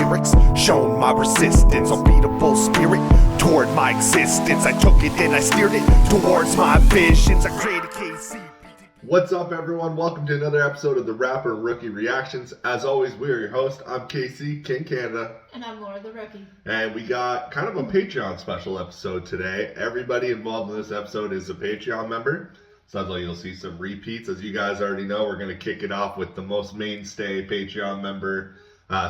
lyrics, shown my resistance, unbeatable spirit toward my existence. I took it and I steered it towards my visions. I created KC. What's up, everyone? Welcome to another episode of the Rapper Rookie Reactions. As always, we are your host. I'm KC, KingCanada. And I'm Laura the Rookie. And we got kind of a Patreon special episode today. Everybody involved in this episode is a Patreon member. Sounds like you'll see some repeats. As you guys already know, we're going to kick it off with the most mainstay Patreon member,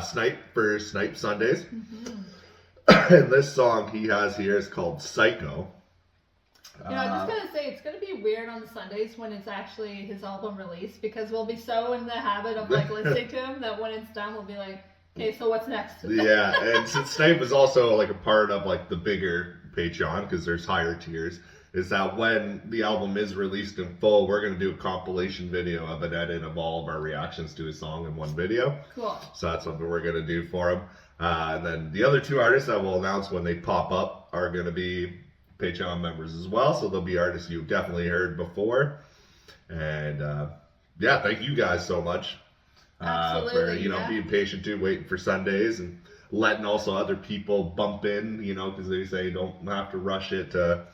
Snype, for Snype Sundays. Mm-hmm. And this song he has here is called Psycho. You know, I'm just going to say, it's going to be weird on the Sundays when it's actually his album release, because we'll be so in the habit of, like, listening to him that when it's done, we'll be like, okay, so what's next? Yeah, and since Snype is also, like, a part of, like, the bigger Patreon, because there's higher tiers, is that when the album is released in full, we're going to do a compilation video of an edit of all of our reactions to his song in one video. Cool. So that's something we're going to do for him. And then the other two artists that we'll announce when they pop up are going to be Patreon members as well, so they'll be artists you've definitely heard before. And yeah, thank you guys so much for being patient too, waiting for Sundays and letting also other people bump in, because they say don't have to rush it to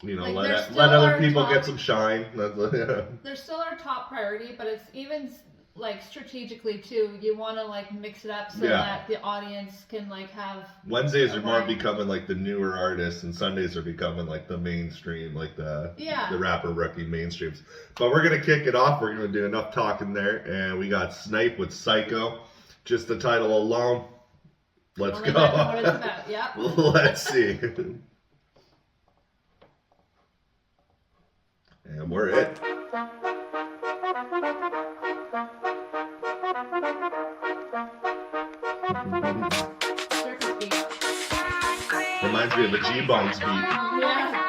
let other people get some shine. They're still our top priority, but it's even like strategically too, you want to like mix it up so that the audience can like have. Wednesdays are more becoming like the newer artists, and Sundays are becoming like the mainstream, like the Rapper Rookie mainstreams. But we're gonna kick it off. We're gonna do enough talking there, and we got Snype with Psycho. Just the title alone. Let's go. What it's about. Yep. Let's see. And we're it. Reminds me of a G-Bones beat. Yeah.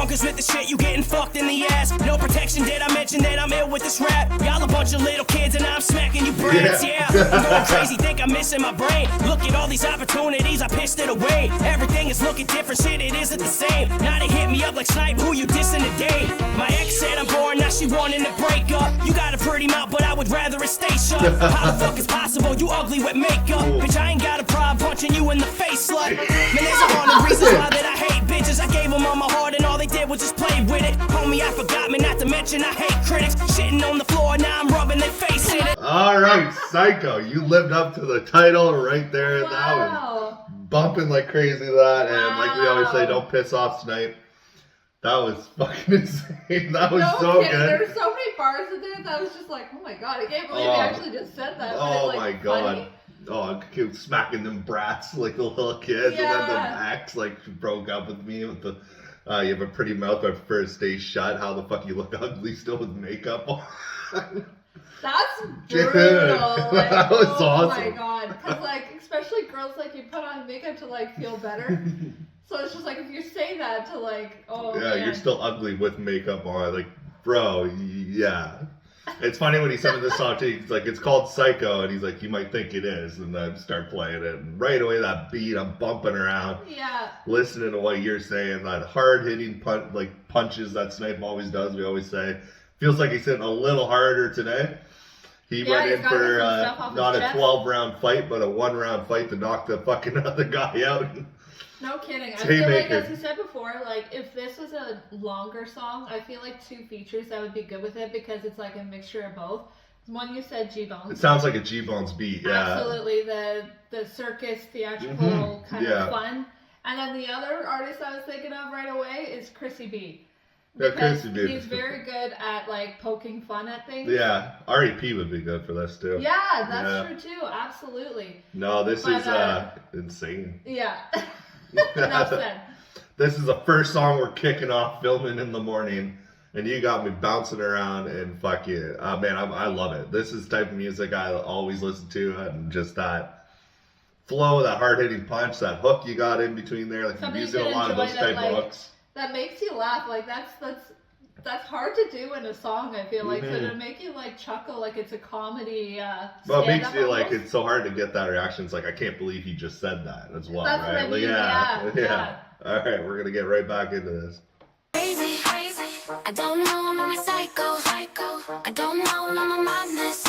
Cause with the shit, you getting fucked in the ass. No protection, did I mention that I'm ill with this rap? Y'all a bunch of little kids and I'm smacking you brats, yeah. I'm going crazy, think I'm missing my brain. Look at all these opportunities, I pissed it away. Everything is looking different, shit, it isn't the same. Now they hit me up like Snype, who you dissing today? My ex said I'm boring, now she wanting to break up. You got a pretty mouth, but I would rather it stay shut. How the fuck is possible, you ugly with makeup? Bitch, I ain't got a problem punching you in the face, slut. Man, there's a hundred reasons why that I hate bitches. I gave them all my heart and all they did was just play with it. Homie, I forgot me, not to mention I hate critics. Shitting on the floor, now I'm rubbing their face in it. Alright, Psycho, you lived up to the title right there. Wow. That was bumping like crazy, that. And like we always say, don't piss off Snype. That was fucking insane. That was so good. There were so many bars in there that I was just like, oh my god, I can't believe he actually just said that. Oh my god. Funny. Oh, smacking them brats like the little kids, and then the ex like broke up with me with the you have a pretty mouth but first stay shut. How the fuck you look ugly still with makeup on? That's brutal. Like, that was awesome. Oh my god, because like especially girls, like you put on makeup to like feel better. So it's just like if you say that to like, you're still ugly with makeup on, like, bro, yeah. It's funny when he sent me this song too. He's like, it's called Psycho, and he's like, you might think it is, and I start playing it, and right away that beat, I'm bumping around, listening to what you're saying, that hard hitting punches that Snype always does. We always say, feels like he's hitting a little harder today. He went in for not a 12-round fight, but a 1-round fight to knock the fucking other guy out. No kidding. I feel like, as you said before, like, if this was a longer song, I feel like 2 features, I would be good with it, because it's like a mixture of both. One, you said G-Bones. It sounds like a G-Bones beat, yeah. Absolutely. The circus, theatrical kind of fun. And then the other artist I was thinking of right away is Chrissy B. Because he's very good at like poking fun at things. Yeah, REP would be good for this too. Yeah, that's true too. Absolutely. No, this is insane. Yeah. Enough said. This is the first song we're kicking off filming in the morning, and you got me bouncing around, and fuck you. Man, I love it. This is the type of music I always listen to, and just that flow, that hard-hitting punch, that hook you got in between there. Like you're using a lot of those type of hooks. That makes you laugh. Like that's hard to do in a song, I feel like. So to make you like chuckle like it's a comedy well, it makes you like it's so hard to get that reaction. It's like, I can't believe he just said that as well. That's right? what I mean. Yeah. All right, we're gonna get right back into this. Crazy, I don't know, I'm a psycho. I don't know, I'm a madness.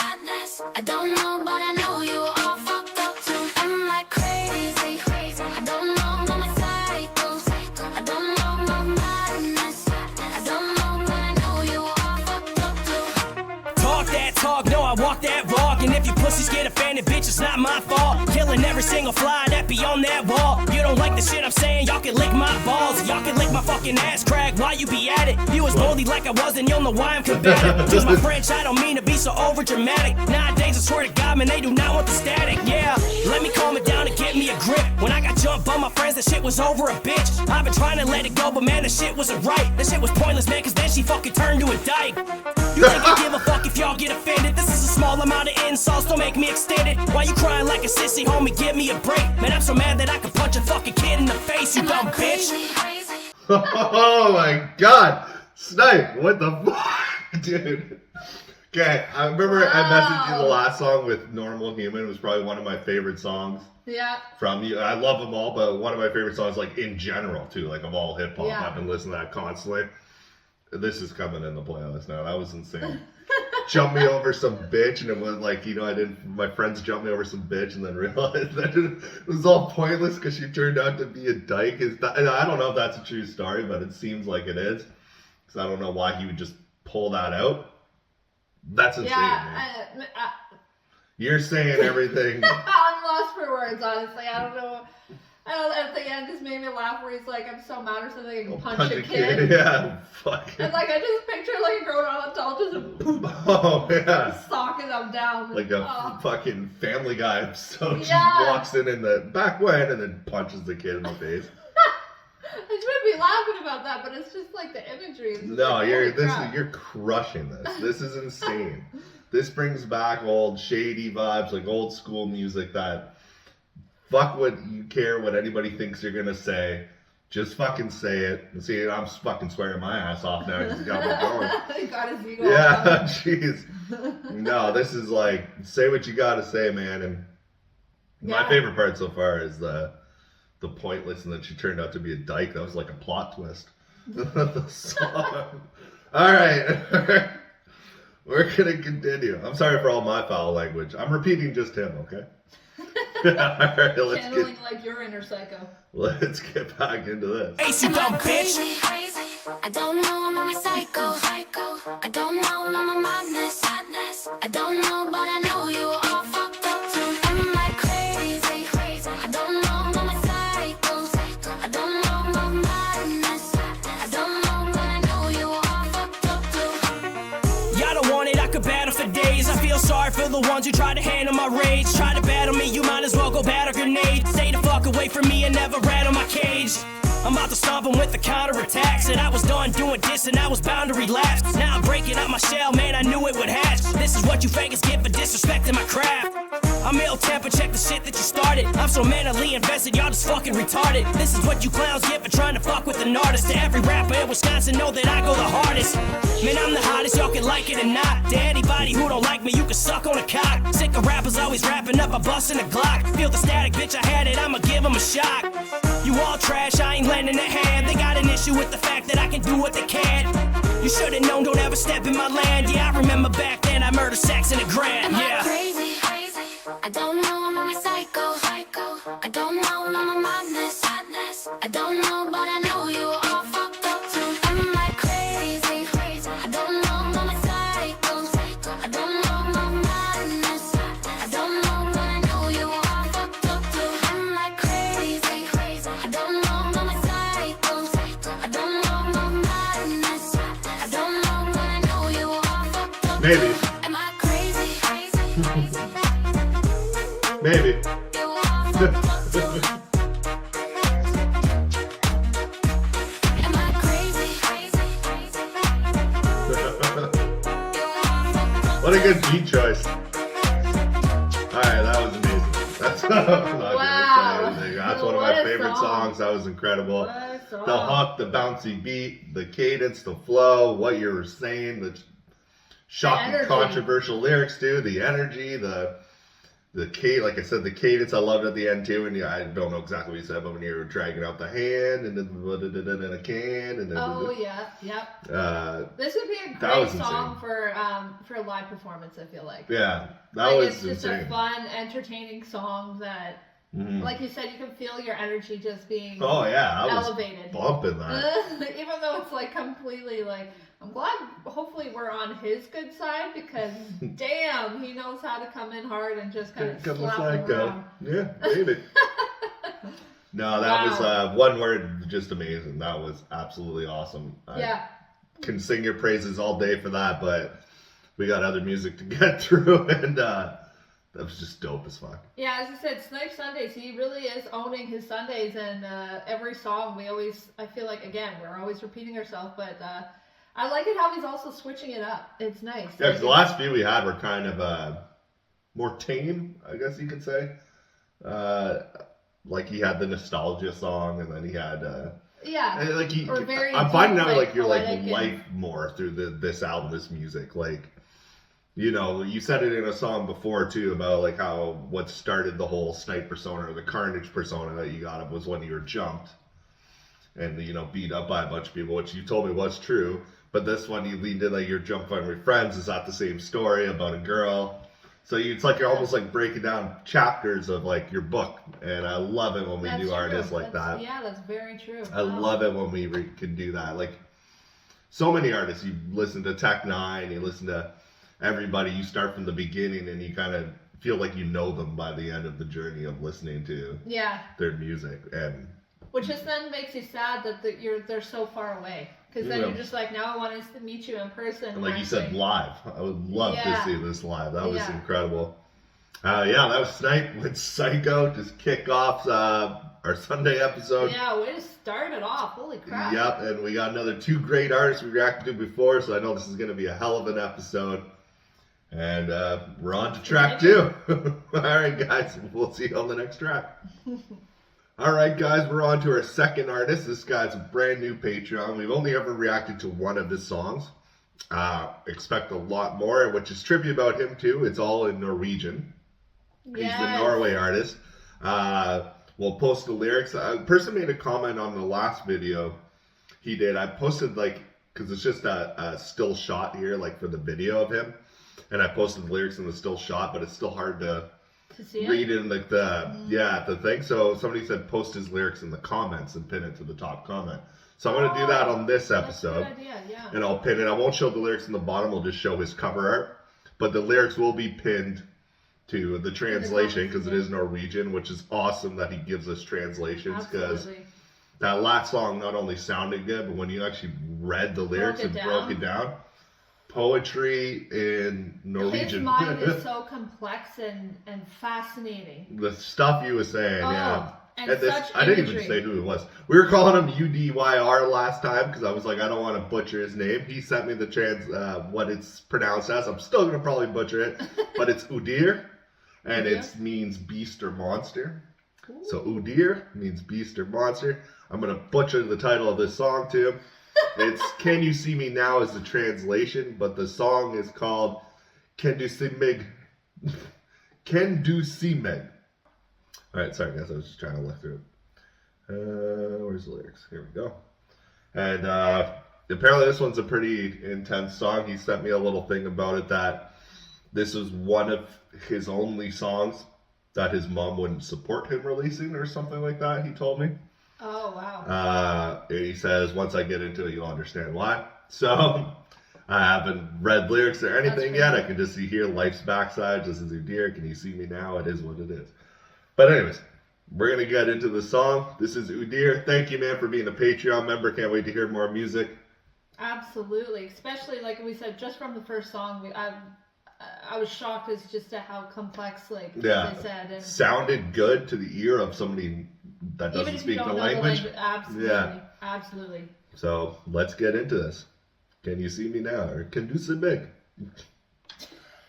I don't know, but I know you all fucked up too. I'm like crazy. I don't know, I'm a psycho. I don't know, I'm a madness. I don't know, but I know you all fucked up too. Talk that talk, no, I walk that walk. And if you pussies get offended, bitch, it's not my fault. Killing every single fly that be on that wall. You don't like the shit I'm saying, y'all can lick my balls. Y'all can lick my fucking ass crack while you be at it. You was moldy like I was, and you'll know why I'm combative. Use my French, I don't mean to be so over dramatic. Nowadays, I swear to God, man, they do not want the static. Yeah, let me calm it down and get me a grip. When I got jumped by my friends, that shit was over a bitch. I've been trying to let it go, but man, the shit wasn't right. That shit was pointless, man, cause then she fucking turned to a dyke. You think I give a fuck if y'all get offended? This is a small amount of insults, don't make me extend it. Why you crying like a sissy, homie? Give me a break. Man, I'm so mad that I could punch a fucking kid in the face, you dumb bitch. Oh my god. Snype, what the fuck, dude? Okay, I remember I messaged you the last song with Normal Human. It was probably one of my favorite songs. Yeah. From you. I love them all, but one of my favorite songs, like in general, too, like of all hip hop. Yeah. I've been listening to that constantly. This is coming in the playlist now. That was insane. Jump me over some bitch, and it was like, you know, my friends jumped me over some bitch, and then realized that it was all pointless because she turned out to be a dyke. And I don't know if that's a true story, but it seems like it is. Because I don't know why he would just pull that out. That's insane, man. You're saying everything. I'm lost for words, honestly. I don't know. At the end, just made me laugh where he's like, I'm so mad or something, I can punch a kid. Yeah, fuck. And like, I just picture like a grown adult just oh, yeah. socking them down. Like a fucking Family Guy episode. Yeah. She walks in the back way and then punches the kid in the face. I shouldn't be laughing about that, but it's just like the imagery. No, like, you're crushing this. This is insane. This brings back old shady vibes, like old school music that fuck what you care what anybody thinks you're gonna say. Just fucking say it. And see, I'm fucking swearing my ass off now. He's got me going. He got his ego. Yeah, jeez. No, this is like, say what you gotta say, man. And my favorite part so far is the pointless and that she turned out to be a dyke. That was like a plot twist. The song. All right. We're gonna continue. I'm sorry for all my foul language. I'm repeating just him, okay? All right, channeling like your inner psycho. Let's get back into this. Ace, you dumb bitch. I don't know, I'm a psycho. I don't know, I'm a madness. I don't know, but I know you all fucked up too. I'm like crazy. I don't know, I'm a psycho. I don't know, I'm a madness. I don't know, but I know you all fucked up too. Y'all don't want it, I could battle for days. I feel sorry for the ones who try to handle my rage. Try to battle me, you might as well go battle grenade. Stay the fuck away from me and never rattle my cage. I'm about to stomp him with the counterattack. Said I was done doing this and I was bound to relapse. Now I'm breaking out my shell, man, I knew it would hatch. This is what you fakers get for disrespecting my craft. I'm ill-tempered, check the shit that you started. I'm so mentally invested, y'all just fucking retarded. This is what you clowns get for trying to fuck with an artist. To every rapper in Wisconsin know that I go the hardest. Man, I'm the hottest, y'all can like it or not. To anybody who don't like me, you can suck on a cock. Sick of rappers always rapping up a bus and a Glock. Feel the static, bitch, I had it, I'ma give them a shock. You all trash, I ain't lending a hand. They got an issue with the fact that I can do what they can. You should've known, don't ever step in my land. Yeah, I remember back then I murdered sex in a grand. Yeah. Crazy. I don't know, I'm a psycho. I don't know, I'm a madness. I don't know, but I know you all fucked up too. I'm like crazy. I don't know, I'm a psycho. I don't know, I'm a madness. I don't know, but I know you all fucked up too. I'm like crazy. I don't know, I'm a psycho. I don't know, I'm a madness. I don't know, but I know you all fucked up too. Maybe. Am I crazy? Maybe. What a good beat choice. Alright, that was amazing. That's wow. That's one of my favorite songs. That was incredible. What a song. The hook, the bouncy beat, the cadence, the flow, what you were saying, the shocking, controversial lyrics too, the energy, the like I said, the cadence I loved at the end too. And I don't know exactly what you said, but when you were dragging out the hand and then a can and then this would be a great song for a live performance. I feel like that was it's just insane. A fun, entertaining song that, like you said, you can feel your energy just being elevated. Bumping that, even though it's like completely like. I'm glad, hopefully we're on his good side because, damn, he knows how to come in hard and just kind of slap him around. Yeah, baby. No, that was one word, just amazing. That was absolutely awesome. I can sing your praises all day for that, but we got other music to get through, and that was just dope as fuck. Yeah, as I said, Snype Sundays, he really is owning his Sundays, and every song I feel like, again, we're always repeating ourselves, but I like it how he's also switching it up. It's nice. Yeah, because the last few we had were kind of more tame, I guess you could say. Like he had the nostalgia song, and then he had and like I'm finding out like you're like life more through this album, this music. Like, you know, you said it in a song before too about like how what started the whole Snype persona or the Carnage persona that you got was when you were jumped and, you know, beat up by a bunch of people, which you told me was true. But this one, you leaned in like you're jumping on your friends. Is not the same story about a girl. So it's like you're almost like breaking down chapters of like your book. And I love it when we do artists like that. Yeah, that's very true. I love it when we can do that. Like so many artists, you listen to Tech Nine, you listen to everybody. You start from the beginning and you kind of feel like you know them by the end of the journey of listening to their music. And which just then makes you sad that they're so far away. Because then you're just like, now I want to meet you in person. And like you said, live. I would love to see this live. That was incredible. That was Snype with Psycho. Just kick off our Sunday episode. Yeah, we just started off. Holy crap. Yep, and we got another 2 great artists we reacted to before, so I know this is going to be a hell of an episode. And we're on to track 2. All right, guys. We'll see you on the next track. Alright guys, we're on to our second artist. This guy's a brand new Patreon. We've only ever reacted to one of his songs. Expect a lot more, which is trippy about him too. It's all in Norwegian. He's the Norway artist. We'll post the lyrics. A person made a comment on the last video he did. I posted like, because it's just a still shot here, like for the video of him. And I posted the lyrics in the still shot, but it's still hard to read in like the thing. So somebody said post his lyrics in the comments and pin it to the top comment. So I'm going to do that on this episode. That's a good idea, and I'll pin it. I won't show the lyrics in the bottom. I'll just show his cover art. But the lyrics will be pinned to the translation because it is Norwegian, which is awesome that he gives us translations because that last song not only sounded good, but when you actually read the lyrics and broke it down, poetry in Norwegian. His mind is so complex and fascinating. The stuff you were saying, and such I didn't even say who it was. We were calling him Udyr last time because I was like, I don't want to butcher his name. He sent me the what it's pronounced as. I'm still going to probably butcher it, but it's Udir, and it means beast or monster. Ooh. So Udir means beast or monster. I'm going to butcher the title of this song to him. It's Can You See Me Now is the translation, but the song is called Can Du See Mig. Can Du See Mig. Alright, sorry guys, I was just trying to look through it. Where's the lyrics? Here we go. And apparently this one's a pretty intense song. He sent me a little thing about it that this is one of his only songs that his mom wouldn't support him releasing or something like that, he told me. Oh, wow. He says, once I get into it, you'll understand why. So, I haven't read lyrics or anything yet. I can just see here, life's backside, just as Udir. Can you see me now? It is what it is. But anyways, we're going to get into the song. This is Udir. Thank you, man, for being a Patreon member. Can't wait to hear more music. Absolutely. Especially, like we said, just from the first song, I was shocked as just to how complex, like they said. And sounded good to the ear of somebody that doesn't speak the language. Absolutely, absolutely. So let's get into this. Can you see me now, or can you see big?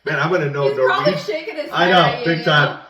Man, I'm gonna know He's Norwegian. Probably shaking his head I know, big time.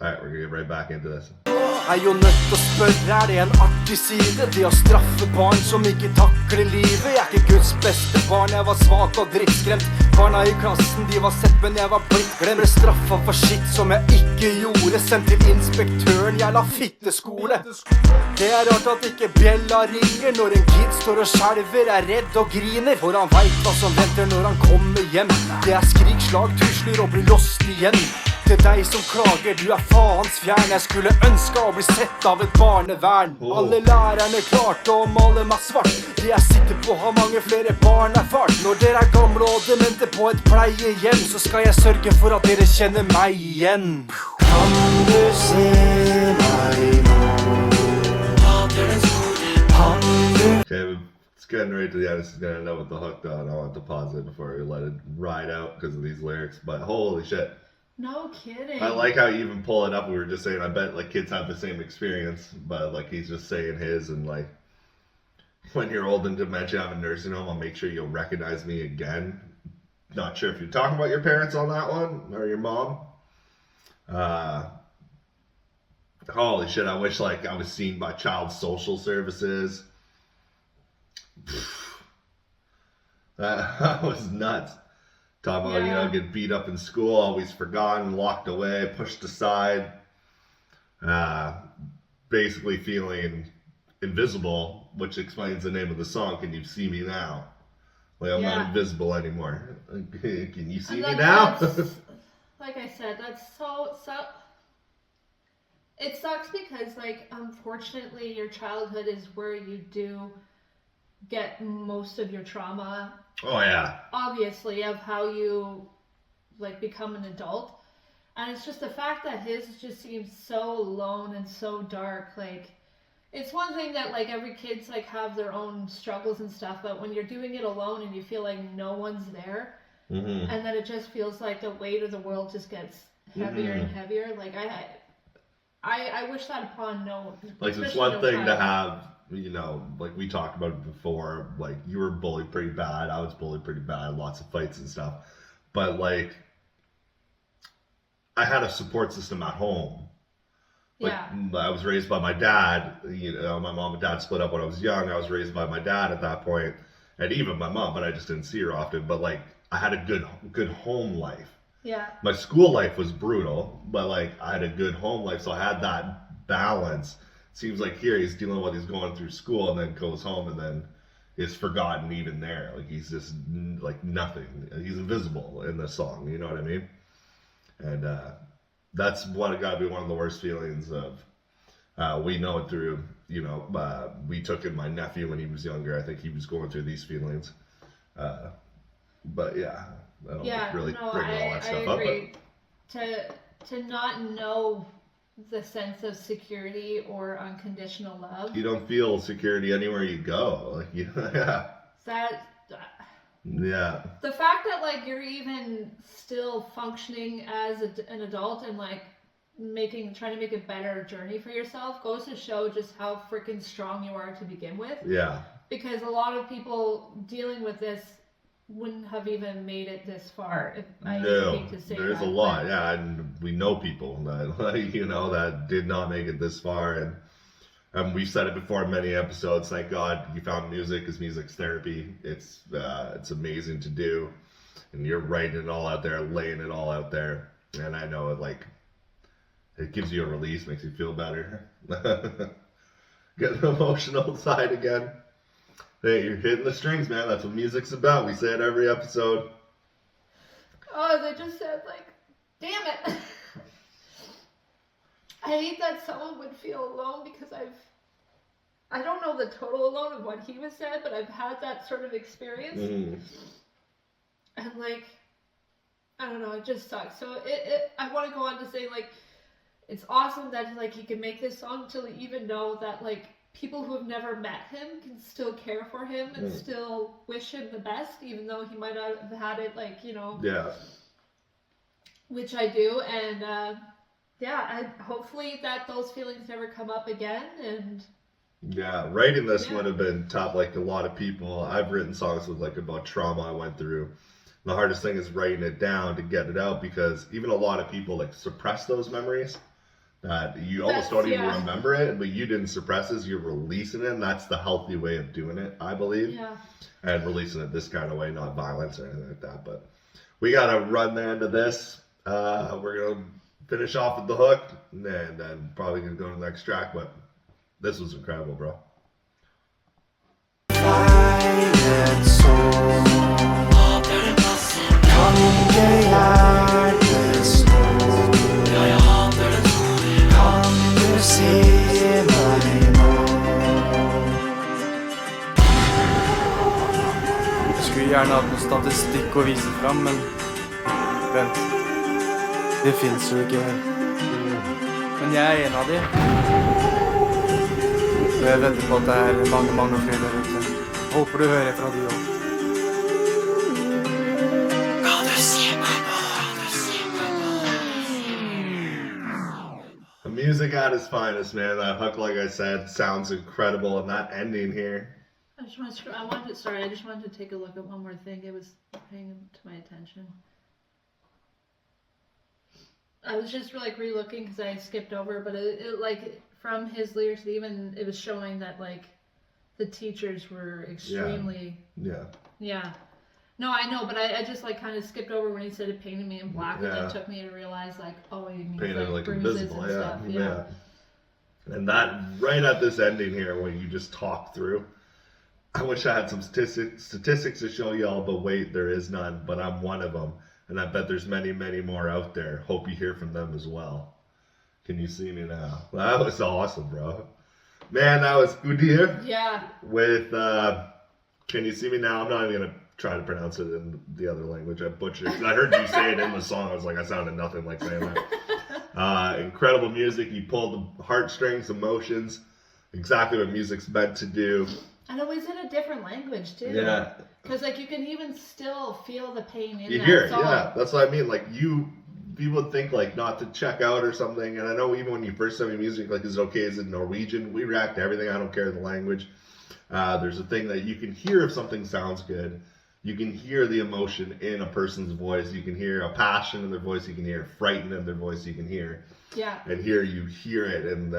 Alright, we're gonna get right back into this. Er jo nødt til å spørre, er det en artig side? Det å straffe barn som ikke takler livet. Jeg er ikke Guds beste barn, jeg var svak og drittskremt. Barna i klassen, de var sett, men jeg var blitt glemt. Ble straffa for shit som jeg ikke gjorde. Sendt til inspektøren, jeg la fitteskole. Det er rart at ikke bjella ringer når en kid står og skjelver, er redd og griner. For han vet hva som venter når han kommer hjem. Det er skrik, slag, trusler og blir lost igjen. Til deg som klager, du er faens fjern. Jeg skulle ønske å bli sett av et barnevern. Alle lærerne klarte å male meg svart. De er sikre på å ha mange flere barn erfart. Når dere er gamle og demente på et pleiehjem, så skal jeg sørge for at dere kjenner meg igjen. Kan du se meg nå? Okay, it's getting right to the end. This is gonna end up with the hook though, and I want to pause it before we let it ride out because of these lyrics. But holy shit. No kidding. I like how you even pull it up. We were just saying, I bet like kids have the same experience, but like he's just saying his, and like when you're old and dementia, I'm in a nursing home, I'll make sure you'll recognize me again. Not sure if you're talking about your parents on that one or your mom. Holy shit, I wish like I was seen by child social services. That was nuts. Talking about, you know, get beat up in school, always forgotten, locked away, pushed aside. Basically feeling invisible, which explains the name of the song, Can You See Me Now? Like, I'm not invisible anymore. Can you see me now? Like I said, that's so... It sucks because, like, unfortunately, your childhood is where you do get most of your trauma. Oh, yeah. Obviously, of how you, like, become an adult. And it's just the fact that his just seems so lone and so dark. Like, it's one thing that, like, every kid's, like, have their own struggles and stuff, but when you're doing it alone and you feel like no one's there, and then it just feels like the weight of the world just gets heavier and heavier. Like, I wish that upon no... Like, it's one thing to have... You know, like we talked about it before, like you were bullied pretty bad, I was bullied pretty bad, lots of fights and stuff. But like, I had a support system at home. Like, I was raised by my dad, you know, my mom and dad split up when I was young. I was raised by my dad at that point, and even my mom, but I just didn't see her often. But like, I had a good home life. Yeah. My school life was brutal, but like, I had a good home life, so I had that balance. Seems like here he's dealing with what he's going through school and then goes home and then is forgotten even there. Like he's just like nothing. He's invisible in the song, you know what I mean? And that's what got to be one of the worst feelings of, we know it through, you know, we took in my nephew when he was younger. I think he was going through these feelings. But yeah, I don't really bring all that stuff up. But... To not know the sense of security or unconditional love. You don't feel security anywhere you go. Like, yeah. Yeah. The fact that like you're even still functioning as an adult and like trying to make a better journey for yourself goes to show just how freaking strong you are to begin with. Yeah. Because a lot of people dealing with this wouldn't have even made it this far. If I hate to say there's that, a lot, and we know people that you know that did not make it this far, and we've said it before in many episodes. Thank God you found music, because music's therapy. It's amazing to do, and you're writing it all out there, laying it all out there, and I know it gives you a release, makes you feel better. Get the emotional side again. Hey, you're hitting the strings, man. That's what music's about. We say it every episode. Oh, they just said, like, damn it. I hate that someone would feel alone because I don't know the total alone of what he was said, but I've had that sort of experience. And, like, I don't know, it just sucks. So I want to go on to say, like, it's awesome that, like, he can make this song to even know that, like, people who have never met him can still care for him and still wish him the best, even though he might not have had it, like, you know. Yeah. Which I do, and hopefully that those feelings never come up again. And yeah, writing this would have been tough. Like a lot of people, I've written songs with like about trauma I went through. And the hardest thing is writing it down to get it out, because even a lot of people like suppress those memories. that you almost don't even remember it, but you didn't suppress it, you're releasing it, and that's the healthy way of doing it, I believe. Yeah. And releasing it this kind of way, not violence or anything like that. But we gotta run the end of this. We're gonna finish off with the hook, and then probably gonna go to the next track, but this was incredible, bro. Jeg skulle gjerne hatt noe statistikk å vise fram, men vent, det finnes jo ikke. Men jeg en av de. Og jeg vet på at det mange flere der ute. Håper du hører fra de også. The music at its finest, man. That hook, like I said, sounds incredible, and that ending here. I just wanted to take a look at one more thing. It was paying to my attention. I was just like re-looking because I skipped over, but it like from his lyrics, even it was showing that like the teachers were extremely. Yeah. No, I know, but I just like kind of skipped over when he said it painted me in black, and it took me to realize like, oh, he means painted like invisible, and stuff. Yeah. And that right at this ending here, when you just talk through. I wish I had some statistics to show y'all, but wait, there is none. But I'm one of them, and I bet there's many more out there. Hope you hear from them as well. Can you see me now? That was awesome, bro. Man, that was Udyr. Yeah. With Can You See Me Now? I'm not even gonna try to pronounce it in the other language. I butchered it. I heard you say it in the song. I was like, I sounded nothing like saying that. Incredible music. You pulled the heartstrings, emotions. Exactly what music's meant to do. And it was in a different language too. Yeah. Because like you can even still feel the pain in you that hear it, song. Yeah. That's what I mean. Like people would think like not to check out or something. And I know even when you first send me music, like is it okay? Is it Norwegian? We react to everything. I don't care the language. There's a thing that you can hear if something sounds good. You can hear the emotion in a person's voice. You can hear a passion in their voice. You can hear frightened in their voice. You can hear. Yeah. And here you hear it, and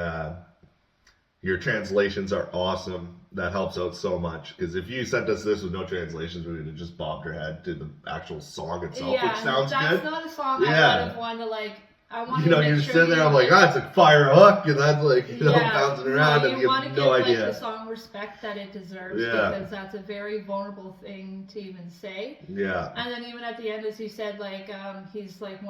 your translations are awesome. That helps out so much, because if you sent us this with no translations, we would have just bobbed our head to the actual song itself, which sounds good. Yeah, that's not a song I would have wanted to like. I want you're sitting there. I'm like, it's a fire hook, and that's like bouncing around, and you have no idea. Like, the song respect that it deserves, because that's a very vulnerable thing to even say. Yeah. And then even at the end, as you said, like he's like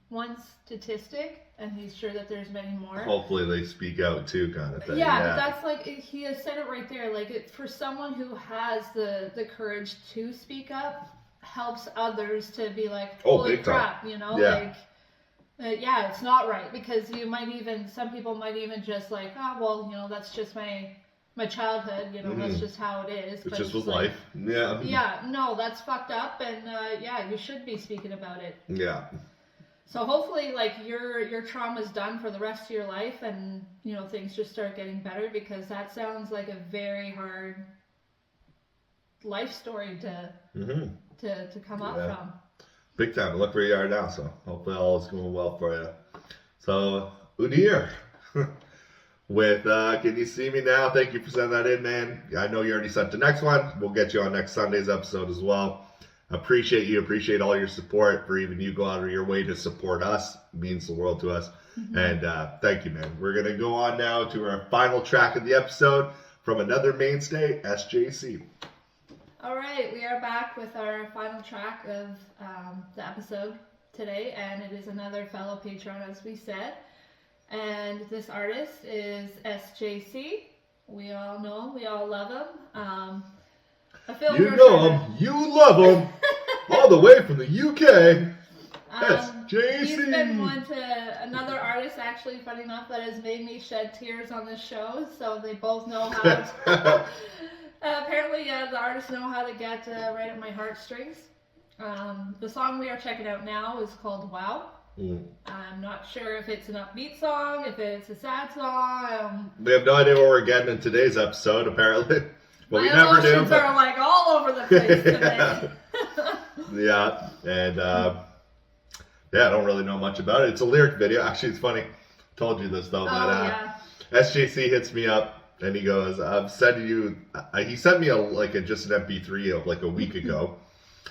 one statistic, and he's sure that there's many more. Hopefully they speak out too, kind of thing. Yeah, but that's like, he has said it right there. Like, for someone who has the courage to speak up, helps others to be like, holy crap, you know? Yeah. Like, it's not right, because some people might even just like, oh, well, you know, that's just my childhood, you know, that's just how it is. It's just with life. Yeah. Yeah, no, that's fucked up, and you should be speaking about it. Yeah. So hopefully, like, your trauma's done for the rest of your life, and, you know, things just start getting better, because that sounds like a very hard life story to come up from. Big time. Look where you are now, so hopefully all is going well for you. So, Udir, with Can You See Me Now? Thank you for sending that in, man. I know you already sent the next one. We'll get you on next Sunday's episode as well. Appreciate you. Appreciate all your support. For even you go out of your way to support us. It means the world to us. And thank you, man. We're going to go on now to our final track of the episode from another mainstay, SJC. All right. We are back with our final track of the episode today. And it is another fellow patron, as we said. And this artist is SJC. We all know him. We all love him. You know him, you love him, all the way from the UK. SJC. He's been one to another artist, actually, funny enough, that has made me shed tears on this show. So they both know how to. Apparently, the artists know how to get right at my heartstrings. The song we are checking out now is called Wow. I'm not sure if it's an upbeat song, if it's a sad song. We have no idea what we're getting in today's episode, apparently. But my emotions are like all over the place today. Yeah, and yeah, I don't really know much about it. It's a lyric video. Actually, it's funny. Told you this though, but SJC hits me up and he goes, "I've sent you." He sent me just an MP3 of like a week ago,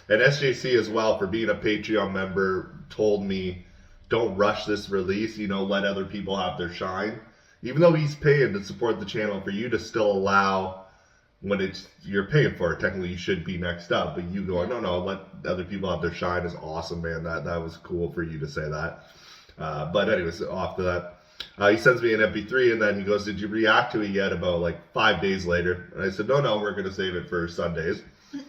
and SJC as well, for being a Patreon member, told me, "Don't rush this release. You know, let other people have their shine." Even though he's paying to support the channel, for you to still allow when you're paying for it, technically you should be next up, but you go, no, let other people have their shine is awesome, man. That was cool for you to say that. But anyways, off to that. He sends me an MP3 and then he goes, "Did you react to it yet?" About like 5 days later. And I said, no, we're going to save it for Sundays.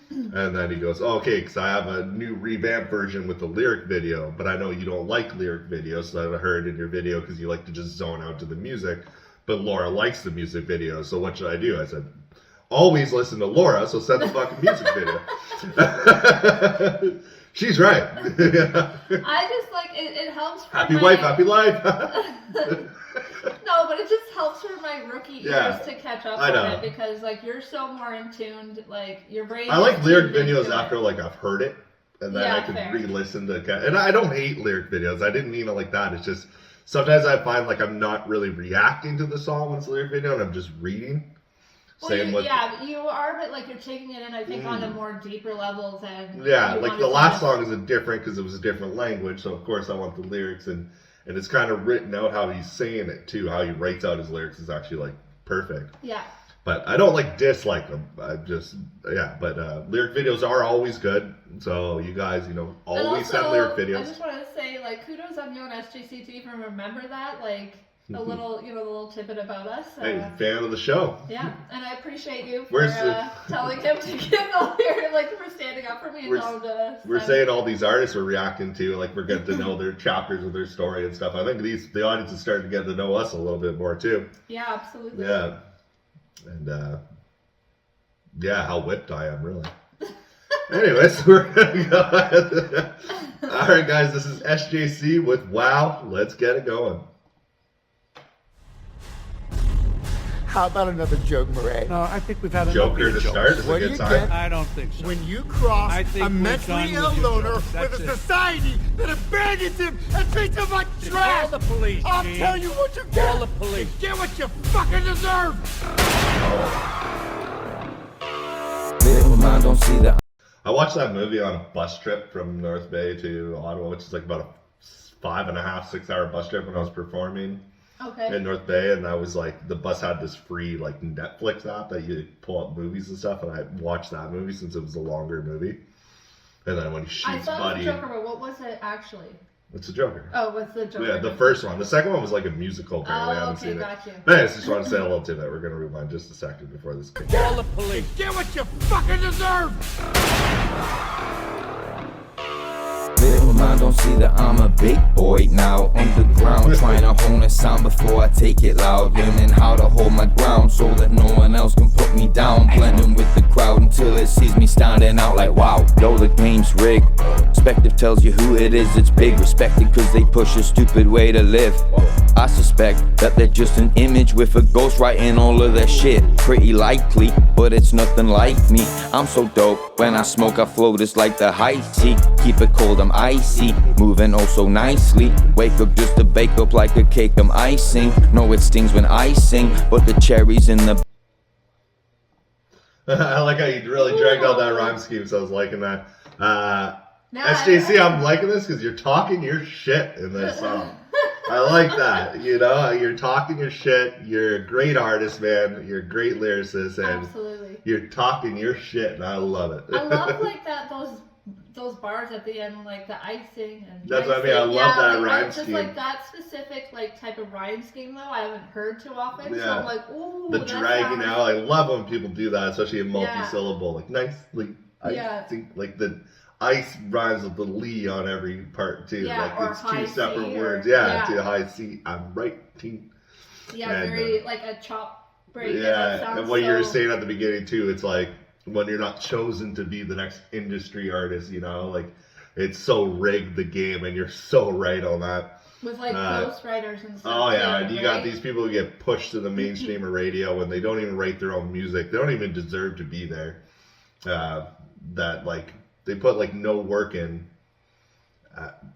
And then he goes, "Oh, okay, because I have a new revamped version with the lyric video, but I know you don't like lyric videos, so I've heard in your video because you like to just zone out to the music. But Laura likes the music video, so what should I do?" I said, "Always listen to Laura, so send the fucking music video." She's right. I just like it helps for happy wife, happy life. No, but it just helps for my rookie ears to catch up on it, because like you're so more in tuned, like your brain. I like lyric videos after like I've heard it, and then I can re-listen to. And I don't hate lyric videos. I didn't mean it like that. It's just sometimes I find like I'm not really reacting to the song when it's a lyric video, and I'm just reading. Well, you are, but like you're taking it in, I think, on a more deeper level than. Yeah, like the last song is different because it was a different language, so of course I want the lyrics, and it's kind of written out how he's saying it too. How he writes out his lyrics is actually like perfect. Yeah. But I don't like dislike them. I just But lyric videos are always good. So you guys, always send lyric videos. I just want to say, like, kudos on you and SJC to even remember that, like. A little, the little tidbit about us. Hey, fan of the show. Yeah, and I appreciate you for telling him to get over here, like for standing up for me and telling him to. We're saying all these artists we're reacting to, like we're getting to know their chapters of their story and stuff. I think the audience is starting to get to know us a little bit more too. Yeah, absolutely. Yeah, and how whipped I am, really. Anyways, we're gonna go ahead. All right, guys, this is SJC with Wow. Let's get it going. How about another joke, Murray? No, I think we've had Joker to start is a good time. I don't think so. When you cross a mentally ill loner with a society that abandons him and treats him like trash, Call the police, I'll Gene. tell you what you get. Call the police. You get what you fucking deserve. I watched that movie on a bus trip from North Bay to Ottawa, which is like about a 5.5, 6 hour bus trip when I was performing. In North Bay, and I was like, the bus had this free like Netflix app that you pull up movies and stuff, and I watched that movie since it was a longer movie. And then when he shoots Buddy, it was a Joker, but what was it actually? It's a Joker. Oh, what's the Joker? Yeah, the first one. The second one was like a musical. Apparently, I haven't seen gotcha. it. But anyways, just want to say a little tidbit. We're gonna rewind just a second before this. Call the police. You get what you fucking deserve. Little man don't see that I'm a big boy now. Underground, trying to hone a sound before I take it loud. Learning how to hold my ground so that no one else can put me down. Blending with the crowd until it sees me standing out like wow. Yo, the game's rigged. Perspective tells you who it is, it's big. Respected cause they push a stupid way to live. I suspect that they're just an image with a ghost writing all of their shit. Pretty likely, but it's nothing like me. I'm so dope. When I smoke, I float just like the high tea. Keep it cold, I'm icy. Moving oh so nicely. Wake up just to bake up like a cake, I'm icing. No, it stings when I sing, but the cherries in the... I like how you really dragged out that rhyme scheme, so I was liking that. SJC, I'm liking this because you're talking your shit in this song. I like that. You're talking your shit. You're a great artist, man. You're a great lyricist, and absolutely, you're talking your shit, and I love it. I love like that those bars at the end, like the icing and. That's what I mean. I love that rhyme scheme. Just like that specific like type of rhyme scheme though, I haven't heard too often. Yeah. So I'm like, ooh. The dragging out. I love when people do that, especially in multi-syllable, like nicely. I think like the. Ice rhymes with the Lee on every part too. Yeah, like it's two separate words. To high C, I'm writing. Yeah, and, very like a chop break. Yeah, and what you were saying at the beginning too, it's like when you're not chosen to be the next industry artist, like it's so rigged the game, and you're so right on that. With like ghostwriters and stuff. Oh yeah, and you got these people who get pushed to the mainstream of radio when they don't even write their own music. They don't even deserve to be there. That like. They put like no work in,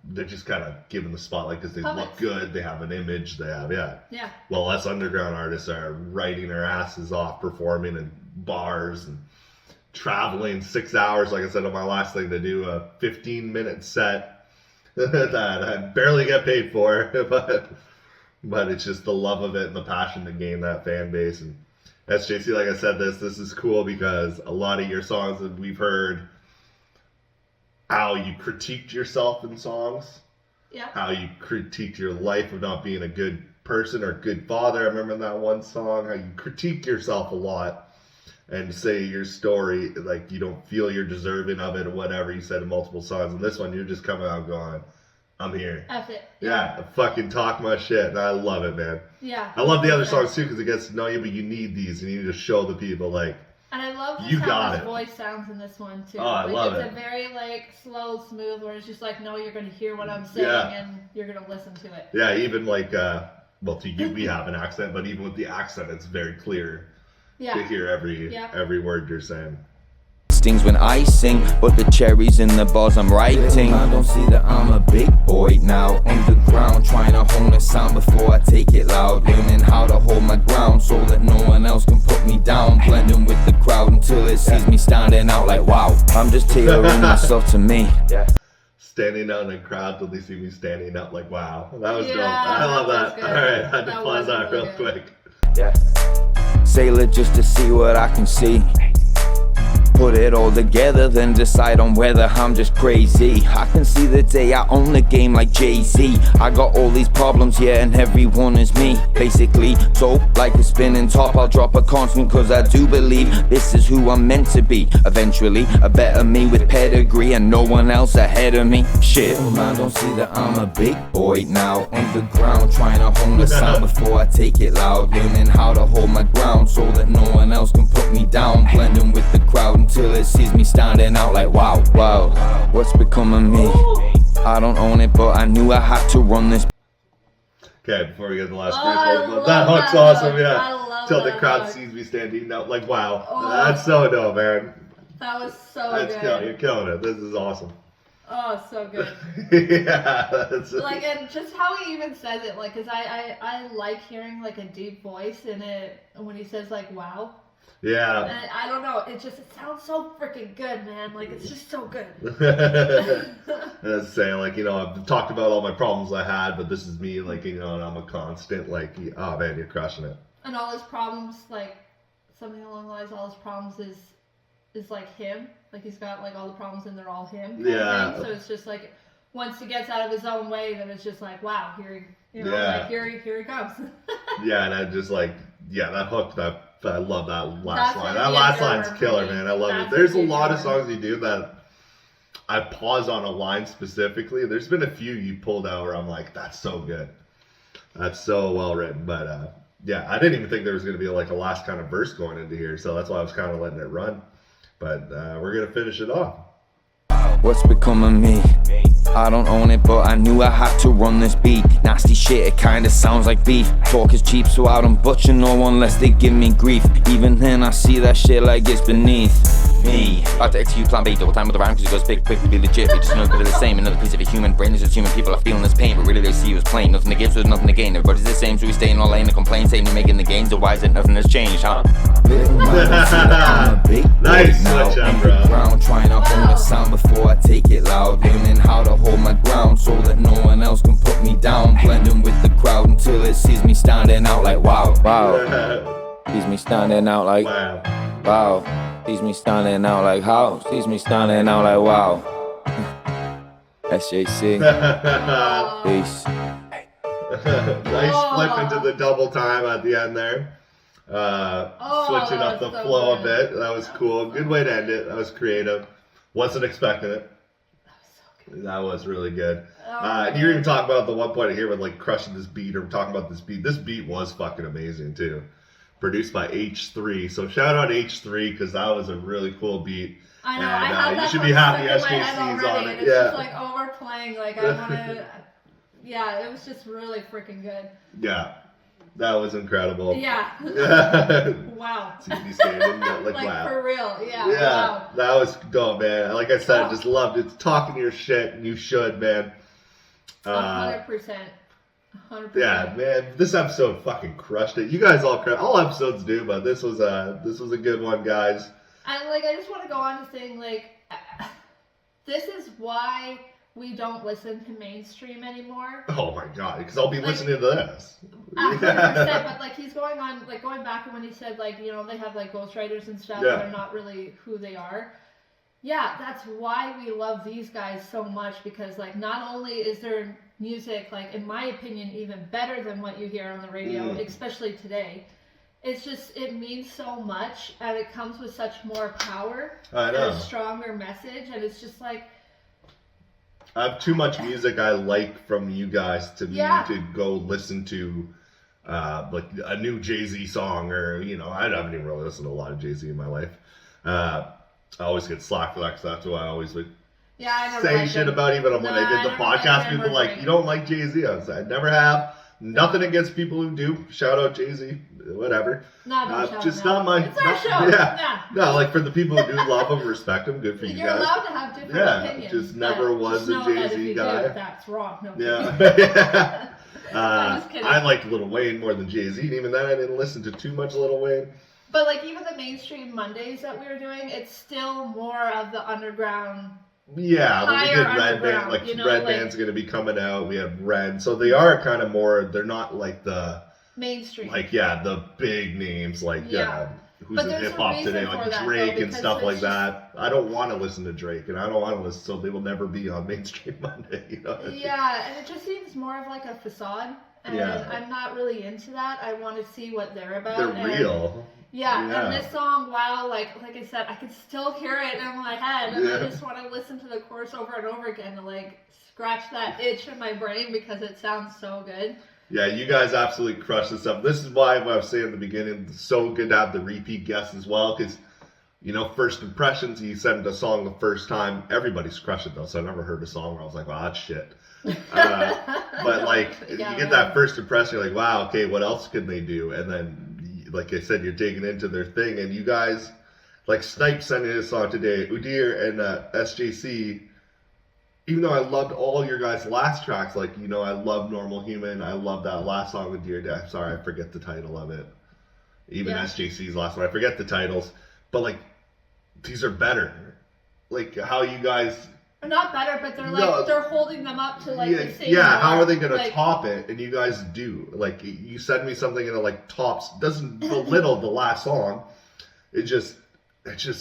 they're just kind of given the spotlight because they look good, they have an image, they have, Yeah. Well, us underground artists are writing their asses off, performing in bars and traveling 6 hours, like I said on my last thing, to do a 15-minute set that I barely get paid for, but it's just the love of it and the passion to gain that fan base. And SJC, like I said, this is cool because a lot of your songs that we've heard, how you critiqued yourself in songs, how you critiqued your life of not being a good person or a good father. I remember that one song, how you critique yourself a lot and say your story, like you don't feel you're deserving of it or whatever you said in multiple songs. And this one, you're just coming out going, I'm here. F it. Yeah, I fucking talk my shit, and I love it, man. Yeah. I love the other songs too because it gets to know you, but you need these, and you need to show the people, like, and I love you how got his it. voice sounds in this one too. Oh, I love it. It's a very like slow, smooth, where it's just like, no, you're gonna hear what I'm saying and you're gonna listen to it. Yeah, even like, well, to you we have an accent, but even with the accent, it's very clear to hear every word you're saying. Stings when I sing, but the cherries in the bars I'm writing. I don't see that I'm a big boy now. On the ground, trying to hone a sound before I take it loud. Learning how to hold my ground so that no one else can put me down. Blending with the crowd until it sees me standing out like wow. I'm just tailoring myself to me. Standing out in the crowd till they see me standing up like wow. That was dope. I love that. Alright, I had to pause that real quick. Sailor just to see what I can see. Put it all together, then decide on whether I'm just crazy. I can see the day I own the game like Jay-Z. I got all these problems, yeah, and everyone is me, basically. So, like a spinning top, I'll drop a constant, cause I do believe this is who I'm meant to be. Eventually, a better me with pedigree and no one else ahead of me. Shit, man, don't see that I'm a big boy now. On the ground, trying to hone the sound before I take it loud. Learning how to hold my ground so that no one else can put me down. Blending with the crowd until it sees me standing out like wow, wow. What's become of me? I don't own it, but I knew I had to run this. Okay, before we get to the last verse, that hook's awesome, yeah. Till the crowd sees me standing out like wow. That's so dope, man. That was so good. You're killing it. This is awesome. Oh, so good. That's like, and just how he even says it, like, cause I like hearing like a deep voice in it when he says like wow. Yeah. And I don't know, it sounds so freaking good, man. Like, it's just so good. And saying, like, you know, I've talked about all my problems I had, but this is me, like, you know, and I'm a constant, like, oh man, you're crushing it. And all his problems, like, something along the lines, all his problems is like him. Like, he's got, like, all the problems and they're all him. Yeah. So it's just like, once he gets out of his own way, then it's just like, wow, here he comes. Yeah, and I just, like, that hook, I love that last line. That last line's killer, man. I love it. There's a lot of songs you do that I pause on a line specifically. There's been a few you pulled out where I'm like, that's so good. That's so well written. But I didn't even think there was going to be like a last kind of verse going into here. So that's why I was kind of letting it run. But we're going to finish it off. What's become of me? I don't own it, but I knew I had to run this beat. Nasty shit, it kinda sounds like beef. Talk is cheap, so I don't butcher no one unless they give me grief. Even then, I see that shit like it's beneath me. I have to execute plan B double time with the rhyme, cause it goes big, quick to be legit. They just know that it's the same. Another piece of a human brain is just human people are feeling this pain, but really they see you as plain. Nothing to give, so there's nothing to gain. Everybody's the same, so we stay in our lane and complain, saying we're making the gains, so why is it nothing has changed, huh? Nice switch up, bro. Trying to hold the sound before I take it loud. Learning how to hold my ground so that no one else can put me down. Blending with the crowd until it sees me standing out like wow, wow. Sees me standing out like wow. Sees me standing out like how? Sees me standing out like wow. SJC. Peace. Nice flip into the double time at the end there. Switching up the flow a bit. That was cool. Good way to end it. That was creative. Wasn't expecting it. That was really good. And you're even talking about the one point here with like crushing this beat or talking about this beat. This beat was fucking amazing too. Produced by H3. So shout out H3 because that was a really cool beat. I know. And, I have that you should be happy SJC's on it. It's just like overplaying. Like I want to. Yeah, it was just really freaking good. Yeah. That was incredible. Yeah. Wow. CD standing, like wow. For real, yeah. Yeah, wow. That was dope, man. Like I said, just loved it. Talking your shit, and you should, man. 100%. 100%. Yeah, man. This episode fucking crushed it. You guys all episodes do, but this was a good one, guys. And like, I just want to go on to saying, like, this is why we don't listen to mainstream anymore. Oh my god, because I'll be listening to this. 100%, but like he's going back to when he said, like, you know, they have like ghostwriters and stuff, they're not really who they are. Yeah, that's why we love these guys so much, because like not only is their music, like in my opinion, even better than what you hear on the radio, especially today. It's just, it means so much, and it comes with such more power and a stronger message, and it's just like, I have too much music I like from you guys to me to go listen to like a new Jay-Z song, or, you know, I haven't even really listened to a lot of Jay-Z in my life. I always get slack for that, because that's why I always would say shit about, even when I did the podcast, people like, you don't like Jay-Z. I was like, I never have. Nothing against people who do. Shout out Jay-Z, whatever. Just not my. It's our show. Yeah. No, like for the people who do love him, respect him, good for you guys. You're allowed to have different opinions. Just never was a Jay-Z guy. That's wrong. No. Yeah. I liked Lil Wayne more than Jay-Z, and even then I didn't listen to too much Lil Wayne. But like even the mainstream Mondays that we were doing, it's still more of the underground. Yeah, when we did Red Band, like, you know, Red Band's going to be coming out. We have Red, so they are kind of more. They're not like the mainstream, like the big names like who's in hip hop today, like Drake and stuff like that. I don't want to listen to Drake, and I don't want to listen, so they will never be on mainstream Monday. You know? Yeah, and it just seems more of like a facade, and I'm not really into that. I want to see what they're about. They're real. Yeah, and this song, wow, like I said, I can still hear it in my head, and I just want to listen to the chorus over and over again to like scratch that itch in my brain, because it sounds so good. Yeah, you guys absolutely crushed this up. This is why I was saying in the beginning, it's so good to have the repeat guests as well, because, you know, first impressions, you send a song the first time, everybody's crushed it though, so I never heard a song where I was like, wow, that's shit. But like, you get that first impression, you're like, wow, okay, what else could they do? And then, like I said, you're digging into their thing, and you guys, like Snype sending his song today, Udir and SJC, even though I loved all your guys' last tracks, like, you know, I love Normal Human, I love that last song with Dear Dad. Sorry, I forget the title of it. Even SJC's last one, I forget the titles, but like, these are better. Like, how you guys... They're not better, but they're like, they're holding them up to like the same how are they going to top it? And you guys do. Like, you send me something and it like tops, doesn't belittle the last song. It's just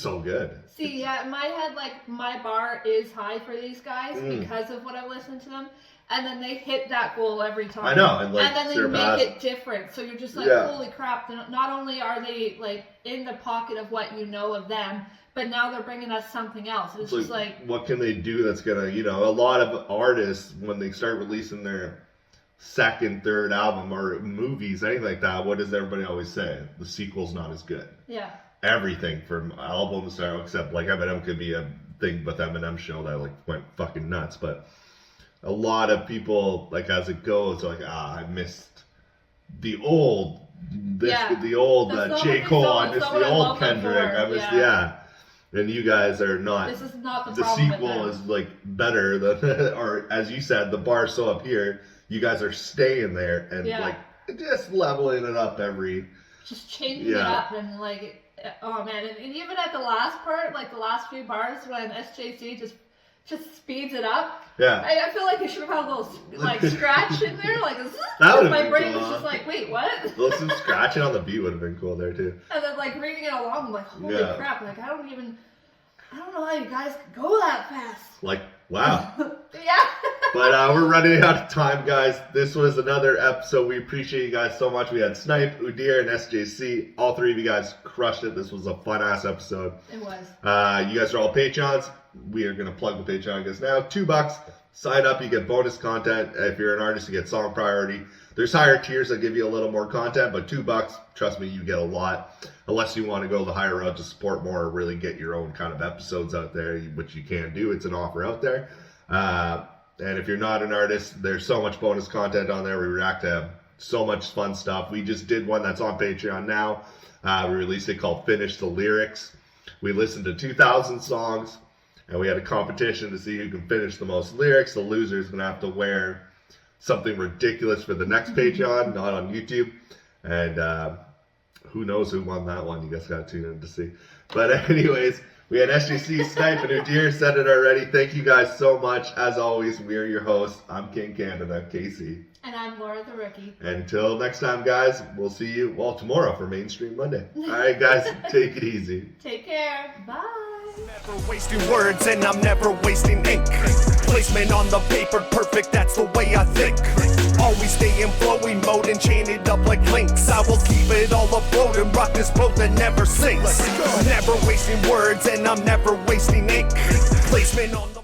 so good. See, in my head, like, my bar is high for these guys because of what I've listened to them. And then they hit that goal every time. I know. And, like, and then they make it different. So you're just like, holy crap. Not only are they like in the pocket of what you know of them, but now they're bringing us something else. It's just like, what can they do that's gonna, you know, a lot of artists, when they start releasing their second, third album or movies, anything like that, what does everybody always say? The sequel's not as good. Yeah. Everything from albums, except like Eminem could be a thing with Eminem show that like went fucking nuts, but a lot of people, like, as it goes, are like, I missed the old, the old J. Cole, I missed the old Kendrick, I missed, and you guys are not. This is not the sequel is like better than, or as you said, the bar's so up here. You guys are staying there and like just leveling it up just changing it up, and like, oh man, and even at the last part, like the last few bars when SJC just speeds it up. Yeah. I feel like it should have had a little like scratch in there, like my brain was just like, wait, what? Some scratching on the beat would have been cool there too. And then like reading it along, I'm like, holy crap! Like I don't know how you guys could go that fast. Like, wow. Yeah. But we're running out of time, guys. This was another episode. We appreciate you guys so much. We had Snype, Udir, and SJC. All three of you guys crushed it. This was a fun-ass episode. It was. You guys are all Patreons. We are going to plug the Patreon guys now. $2. Sign up. You get bonus content. If you're an artist, you get song priority. There's higher tiers that give you a little more content, but $2, trust me, you get a lot. Unless you want to go the higher route to support more or really get your own kind of episodes out there, which you can do. It's an offer out there. And if you're not an artist, there's so much bonus content on there. We react to So much fun stuff. We just did one that's on Patreon now. We released it called Finish the Lyrics. We listened to 2,000 songs, and we had a competition to see who can finish the most lyrics. The loser's going to have to wear something ridiculous for the next Patreon, not on YouTube. And who knows who won that one. You guys got to tune in to see. But anyways, we had SJC, Snype, and Udir said it already. Thank you guys so much. As always, we are your hosts. I'm KingCanada, Casey. And I'm Laura the Rookie. Until next time, guys, we'll see you, well, tomorrow for Mainstream Monday. All right, guys, take it easy. Take care. Bye. Never wasting words and I'm never wasting ink. Placement on the paper, perfect, that's the way I think. Always stay in flowing mode and chain it up like links. I will keep it all afloat and rock this boat that never sinks. Never wasting words and I'm never wasting ink. Placement on the